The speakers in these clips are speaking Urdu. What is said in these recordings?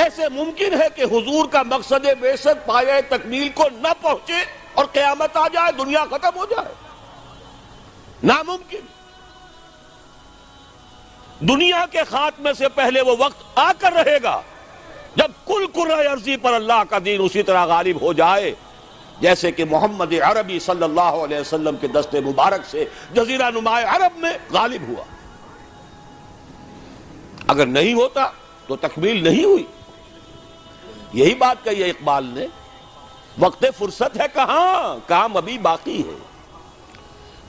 کیسے ممکن ہے کہ حضور کا مقصد بعثت پایہ تکمیل کو نہ پہنچے اور قیامت آ جائے، دنیا ختم ہو جائے؟ ناممکن۔ دنیا کے خاتمے سے پہلے وہ وقت آ کر رہے گا جب کل کرۂ ارضی پر اللہ کا دین اسی طرح غالب ہو جائے جیسے کہ محمد عربی صلی اللہ علیہ وسلم کے دست مبارک سے جزیرہ نماء عرب میں غالب ہوا۔ اگر نہیں ہوتا تو تکمیل نہیں ہوئی۔ یہی بات کہی ہے اقبال نے، وقت فرصت ہے کہاں، کام ابھی باقی ہے،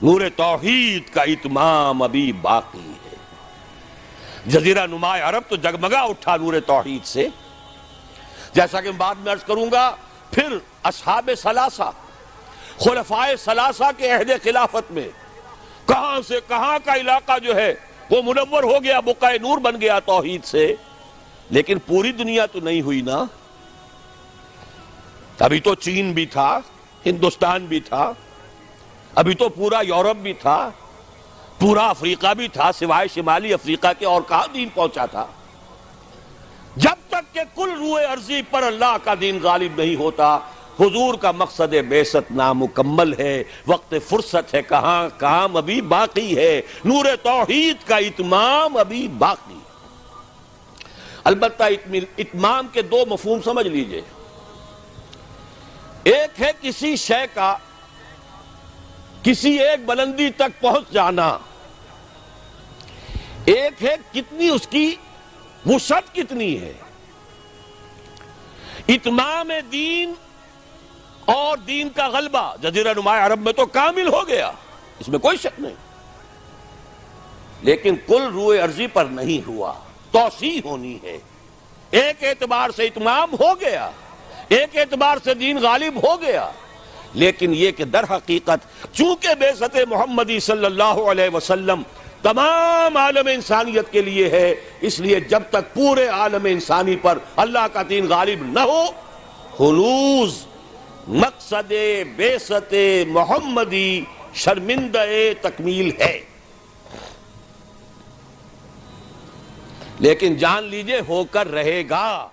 نور توحید کا اتمام ابھی باقی ہے۔ جزیرہ نماء عرب تو جگمگا اٹھا نور توحید سے، جیسا کہ بعد میں عرض کروں گا۔ پھر اصحاب ثلاثہ، خلفائے ثلاثہ کے عہد خلافت میں کہاں سے کہاں کا علاقہ جو ہے وہ منور ہو گیا، بقعہ نور بن گیا توحید سے۔ لیکن پوری دنیا تو نہیں ہوئی نا، ابھی تو چین بھی تھا، ہندوستان بھی تھا، ابھی تو پورا یورپ بھی تھا، پورا افریقہ بھی تھا، سوائے شمالی افریقہ کے اور کہاں دین پہنچا تھا؟ جب تک کہ کل روئے ارضی پر اللہ کا دین غالب نہیں ہوتا، حضور کا مقصد بعثت نامکمل ہے، وقت فرصت ہے کہاں، کام ابھی باقی ہے، نور توحید کا اتمام ابھی باقی ہے۔ البتہ اتمام کے دو مفہوم سمجھ لیجئے۔ ایک ہے کسی شے کا کسی ایک بلندی تک پہنچ جانا، ایک ہے کتنی اس کی وسعت کتنی ہے۔ اتمام دین اور دین کا غلبہ جزیرہ نماء عرب میں تو کامل ہو گیا، اس میں کوئی شک نہیں، لیکن کل روئے ارضی پر نہیں ہوا، توسیع ہونی ہے۔ ایک اعتبار سے اتمام ہو گیا، ایک اعتبار سے دین غالب ہو گیا، لیکن یہ کہ در حقیقت چونکہ بعثت محمدی صلی اللہ علیہ وسلم تمام عالم انسانیت کے لیے ہے، اس لیے جب تک پورے عالم انسانی پر اللہ کا دین غالب نہ ہو، ہنوز مقصد بعثت محمدی شرمندہ تکمیل ہے۔ لیکن جان لیجئے ہو کر رہے گا۔